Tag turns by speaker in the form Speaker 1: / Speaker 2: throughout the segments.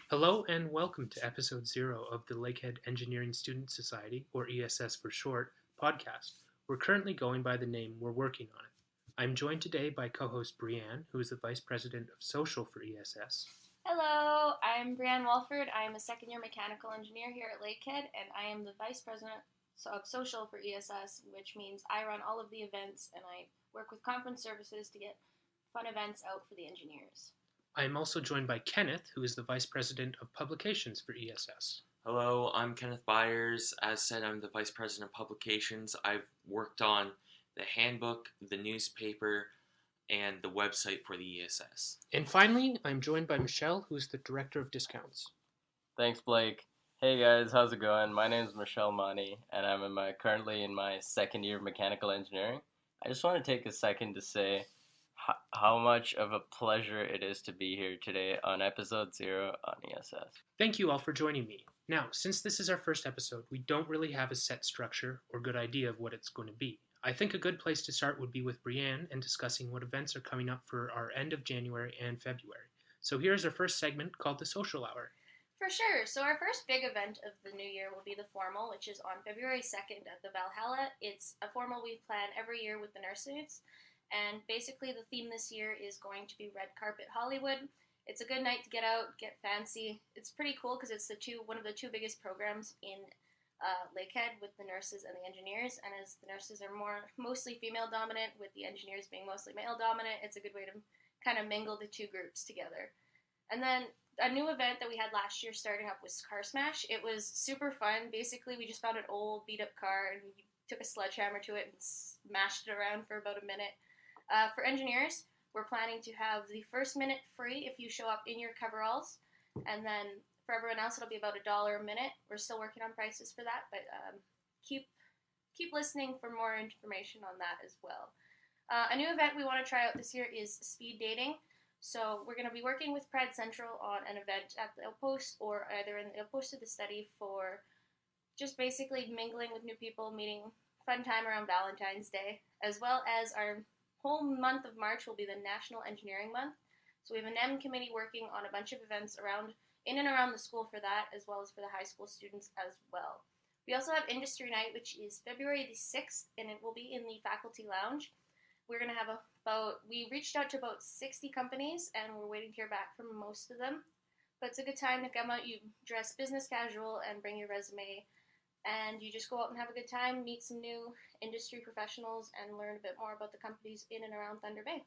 Speaker 1: Hello and welcome to episode 0 of the Lakehead Engineering Student Society, or ESS for short, podcast. We're currently going by the name We're Working on It. I'm joined today by co-host Brianne, who is the Vice President of Social for ESS.
Speaker 2: Hello, I'm Brianne Walford. I am a second-year mechanical engineer here at Lakehead, and I am the Vice President of Social for ESS, which means I run all of the events and I work with conference services to get fun events out for the engineers.
Speaker 1: I am also joined by Kenneth, who is the Vice President of Publications for ESS.
Speaker 3: Hello, I'm Kenneth Byers. As said, I'm the Vice President of Publications. I've worked on the handbook, the newspaper, and the website for the ESS.
Speaker 1: And finally, I'm joined by Michelle, who is the Director of Discounts.
Speaker 4: Thanks, Blake. Hey guys, how's it going? My name is Michelle Mani, and I'm currently in my second year of mechanical engineering. I just want to take a second to say how much of a pleasure it is to be here today on episode 0 on ESS.
Speaker 1: Thank you all for joining me. Now, since this is our first episode, we don't really have a set structure or good idea of what it's going to be. I think a good place to start would be with Brianne and discussing what events are coming up for our end of January and February. So here's our first segment called the Social Hour.
Speaker 2: For sure. So our first big event of the new year will be the formal, which is on February 2nd at the Valhalla. It's a formal we plan every year with the nurses. And basically the theme this year is going to be Red Carpet Hollywood. It's a good night to get out, get fancy. It's pretty cool because it's one of the two biggest programs in Lakehead with the nurses and the engineers. And as the nurses are mostly female dominant, with the engineers being mostly male dominant, it's a good way to kind of mingle the two groups together. And then a new event that we had last year starting up was Car Smash. It was super fun. Basically, we just found an old beat-up car and we took a sledgehammer to it and smashed it around for about a minute. For engineers, we're planning to have the first minute free if you show up in your coveralls, and then for everyone else, it'll be about $1 a minute. We're still working on prices for that, but keep listening for more information on that as well. A new event we want to try out this year is speed dating. So we're going to be working with Pride Central on an event at the Outpost or either in the Outpost of the Study for just basically mingling with new people, meeting fun time around Valentine's Day, as well as our whole month of March will be the National Engineering Month. So we have an M committee working on a bunch of events in and around the school for that, as well as for the high school students as well. We also have Industry Night, which is February the 6th, and it will be in the Faculty Lounge. We're going to have we reached out to about 60 companies, and we're waiting to hear back from most of them. But it's a good time to come out. You dress business casual and bring your resume, and you just go out and have a good time, meet some new industry professionals, and learn a bit more about the companies in and around Thunder Bay.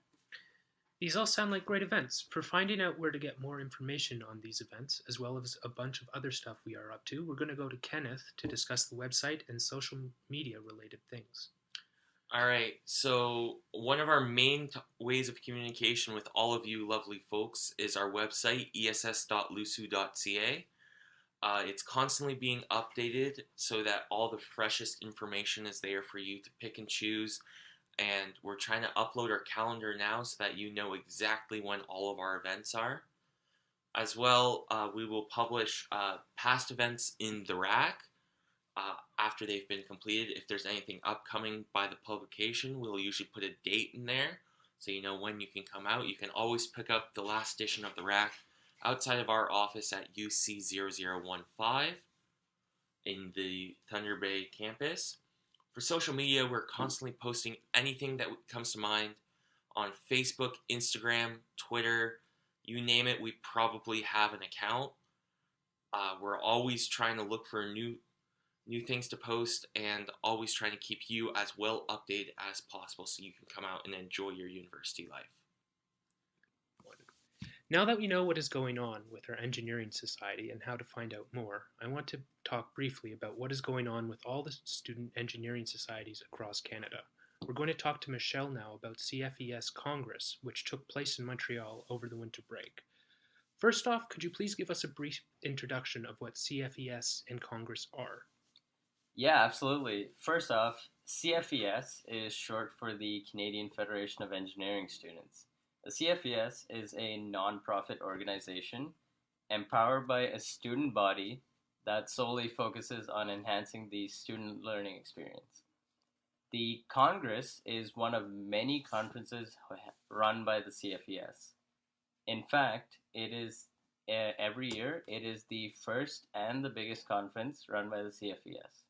Speaker 1: These all sound like great events. For finding out where to get more information on these events, as well as a bunch of other stuff we are up to, we're going to go to Kenneth to discuss the website and social media related things.
Speaker 3: All right, so one of our main ways of communication with all of you lovely folks is our website, ess.lusu.ca. It's constantly being updated so that all the freshest information is there for you to pick and choose. And we're trying to upload our calendar now so that you know exactly when all of our events are. As well, we will publish past events in the rack after they've been completed. If there's anything upcoming by the publication, we'll usually put a date in there so you know when you can come out. You can always pick up the last edition of the rack outside of our office at UC0015 in the Thunder Bay campus. For social media, we're constantly posting anything that comes to mind on Facebook, Instagram, Twitter, you name it, we probably have an account. We're always trying to look for new things to post and always trying to keep you as well updated as possible so you can come out and enjoy your university life.
Speaker 1: Now that we know what is going on with our engineering society and how to find out more, I want to talk briefly about what is going on with all the student engineering societies across Canada. We're going to talk to Michelle now about CFES Congress, which took place in Montreal over the winter break. First off, could you please give us a brief introduction of what CFES and Congress are?
Speaker 4: Yeah, absolutely. First off, CFES is short for the Canadian Federation of Engineering Students. The CFES is a non-profit organization empowered by a student body that solely focuses on enhancing the student learning experience. The Congress is one of many conferences run by the CFES. In fact, it is every year. It is the first and the biggest conference run by the CFES.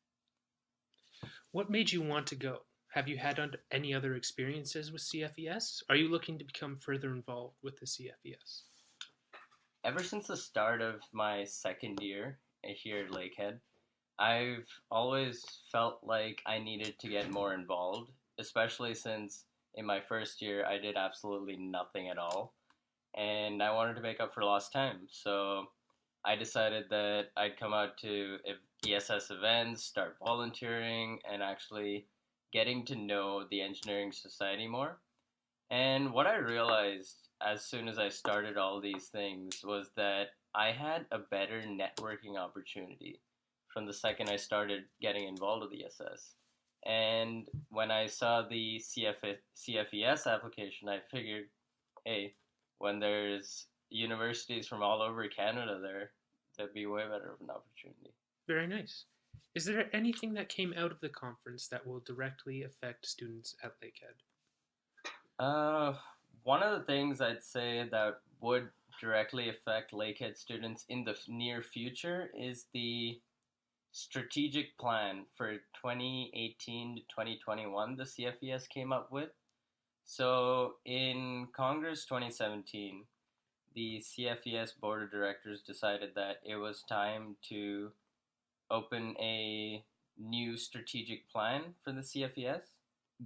Speaker 1: What made you want to go? Have you had any other experiences with CFES? Are you looking to become further involved with the CFES?
Speaker 4: Ever since the start of my second year here at Lakehead, I've always felt like I needed to get more involved, especially since in my first year I did absolutely nothing at all, and I wanted to make up for lost time. So I decided that I'd come out to ESS events, start volunteering, and actually getting to know the engineering society more. And what I realized as soon as I started all these things was that I had a better networking opportunity from the second I started getting involved with ESS. And when I saw the CFES application, I figured, hey, when there's universities from all over Canada there, that'd be way better of an opportunity.
Speaker 1: Very nice. Is there anything that came out of the conference that will directly affect students at Lakehead?
Speaker 4: One of the things I'd say that would directly affect Lakehead students in the near future is the strategic plan for 2018 to 2021 the CFES came up with. So in Congress 2017, the CFES Board of Directors decided that it was time to open a new strategic plan for the CFES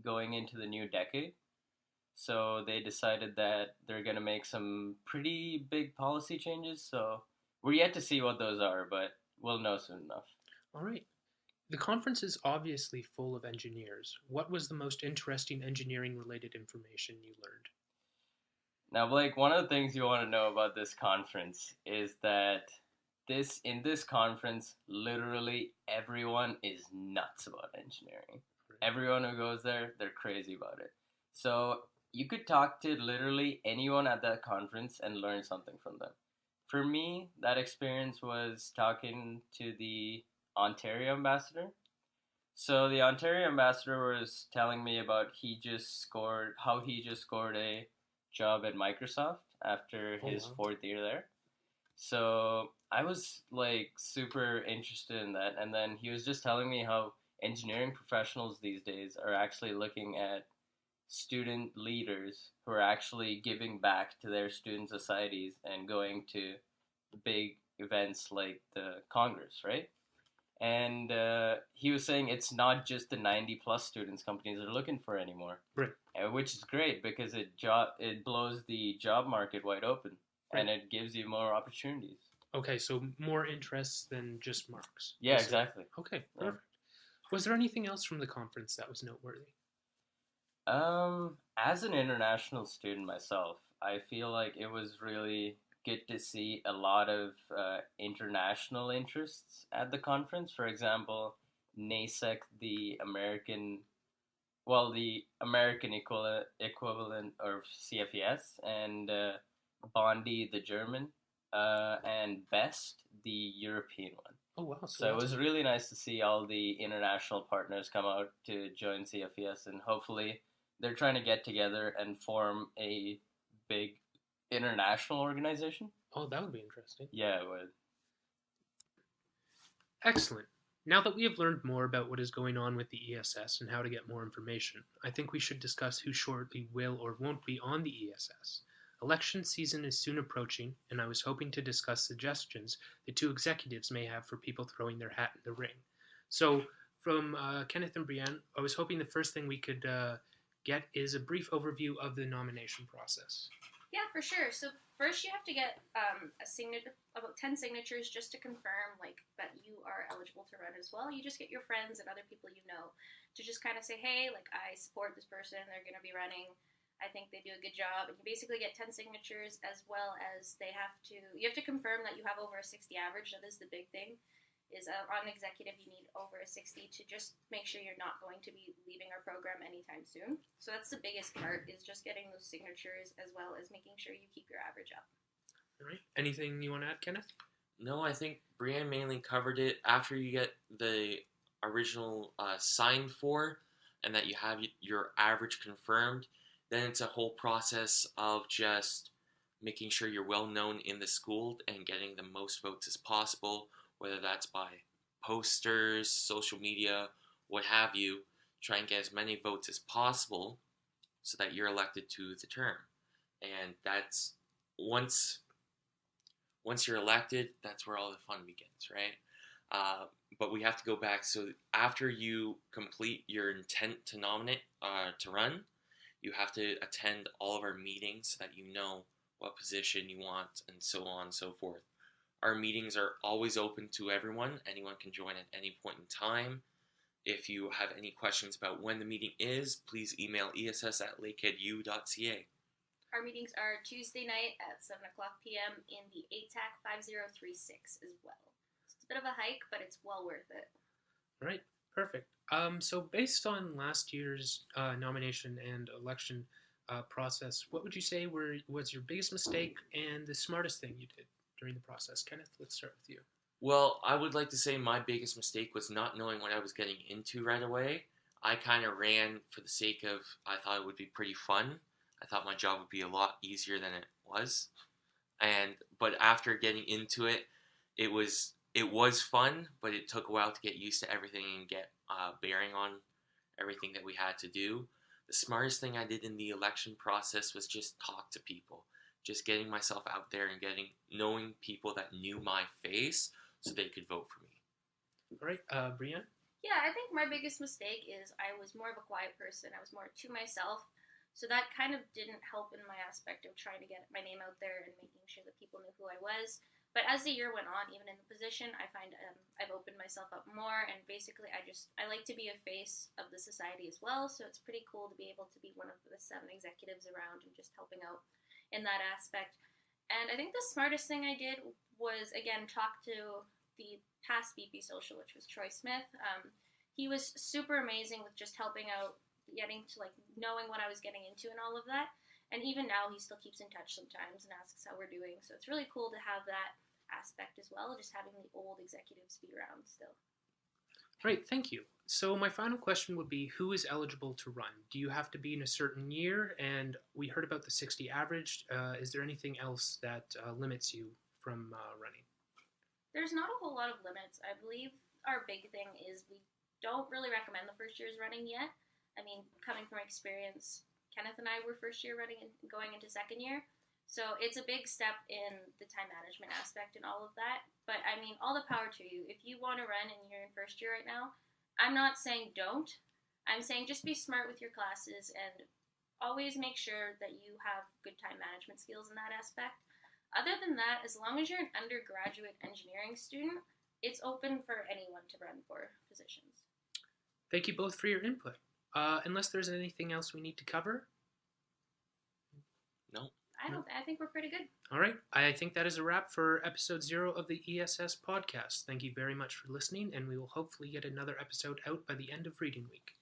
Speaker 4: going into the new decade. So they decided that they're going to make some pretty big policy changes. So we're yet to see what those are, but we'll know soon enough.
Speaker 1: All right. The conference is obviously full of engineers. What was the most interesting engineering-related information you learned?
Speaker 4: Now, Blake, one of the things you want to know about this conference is that in this conference, literally everyone is nuts about engineering. Right. Everyone who goes there, they're crazy about it. So you could talk to literally anyone at that conference and learn something from them. For me, that experience was talking to the Ontario ambassador. So the Ontario ambassador was telling me about how he just scored a job at Microsoft after his fourth year there. So I was like super interested in that, and then he was just telling me how engineering professionals these days are actually looking at student leaders who are actually giving back to their student societies and going to big events like the Congress, right? And he was saying it's not just the 90-plus students companies are looking for anymore,
Speaker 1: right?
Speaker 4: Which is great because it blows the job market wide open, right. And it gives you more opportunities.
Speaker 1: Okay, so more interests than just marks.
Speaker 4: Yeah, exactly.
Speaker 1: Okay, perfect. Yeah. Was there anything else from the conference that was noteworthy?
Speaker 4: As an international student myself, I feel like it was really good to see a lot of international interests at the conference. For example, NASEC, the American equivalent of CFES, and Bondi, the German, and BEST, the European one.
Speaker 1: Oh, wow.
Speaker 4: So it was really nice to see all the international partners come out to join CFES, and hopefully they're trying to get together and form a big international organization.
Speaker 1: Oh, that would be interesting.
Speaker 4: Yeah, it would.
Speaker 1: Excellent. Now that we have learned more about what is going on with the ESS and how to get more information, I think we should discuss who shortly will or won't be on the ESS. Election season is soon approaching, and I was hoping to discuss suggestions the two executives may have for people throwing their hat in the ring. So, from Kenneth and Brianne, I was hoping the first thing we could get is a brief overview of the nomination process.
Speaker 2: Yeah, for sure. So first you have to get about 10 signatures just to confirm that you are eligible to run as well. You just get your friends and other people you know to just kind of say, hey, I support this person, they're going to be running. I think they do a good job. And you basically get 10 signatures, as well as you have to confirm that you have over a 60 average. That is the big thing. Is on executive, you need over a 60 to just make sure you're not going to be leaving our program anytime soon. So that's the biggest part, is just getting those signatures, as well as making sure you keep your average up.
Speaker 1: All right. Anything you want to add, Kenneth?
Speaker 3: No, I think Brianne mainly covered it. After you get the original signed for, and that you have your average confirmed, then it's a whole process of just making sure you're well known in the school and getting the most votes as possible, whether that's by posters, social media, what have you. Try and get as many votes as possible so that you're elected to the term. And that's once you're elected, that's where all the fun begins, right? But we have to go back. So after you complete your intent to nominate, to run, you have to attend all of our meetings so that you know what position you want and so on and so forth. Our meetings are always open to everyone. Anyone can join at any point in time. If you have any questions about when the meeting is, please email ess@lakeheadu.ca.
Speaker 2: Our meetings are Tuesday night at 7 o'clock p.m. in the ATAC 5036 as well. So it's a bit of a hike, but it's well worth it.
Speaker 1: All right, perfect. So based on last year's nomination and election process, what would you say was your biggest mistake and the smartest thing you did during the process? Kenneth, let's start with you.
Speaker 3: Well, I would like to say my biggest mistake was not knowing what I was getting into right away. I kind of ran for the sake of, I thought it would be pretty fun. I thought my job would be a lot easier than it was. But after getting into it, it was fun, but it took a while to get used to everything and get bearing on everything that we had to do. The smartest thing I did in the election process was just talk to people. Just getting myself out there and knowing people that knew my face so they could vote for me.
Speaker 1: All right, Brianne?
Speaker 2: Yeah, I think my biggest mistake is I was more of a quiet person. I was more to myself. So that kind of didn't help in my aspect of trying to get my name out there and making sure that people knew who I was. But as the year went on, even in the position, I find I've opened myself up more, and basically I like to be a face of the society as well, so it's pretty cool to be able to be one of the 7 executives around and just helping out in that aspect. And I think the smartest thing I did was, again, talk to the past VP Social, which was Troy Smith. He was super amazing with just helping out, getting to knowing what I was getting into and all of that. And even now, he still keeps in touch sometimes and asks how we're doing. So it's really cool to have that aspect as well, just having the old executives be around still.
Speaker 1: Great, thank you. So my final question would be, who is eligible to run? Do you have to be in a certain year? And we heard about the 60 average. Is there anything else that limits you from running?
Speaker 2: There's not a whole lot of limits. I believe our big thing is we don't really recommend the first years running yet. I mean, coming from experience, Kenneth and I were first year running and going into second year. So it's a big step in the time management aspect and all of that. But I mean, all the power to you. If you want to run and you're in first year right now, I'm not saying don't. I'm saying just be smart with your classes and always make sure that you have good time management skills in that aspect. Other than that, as long as you're an undergraduate engineering student, it's open for anyone to run for positions.
Speaker 1: Thank you both for your input. Unless there's anything else we need to cover?
Speaker 3: No.
Speaker 2: I think we're pretty good.
Speaker 1: All right. I think that is a wrap for episode 0 of the ESS podcast. Thank you very much for listening, and we will hopefully get another episode out by the end of reading week.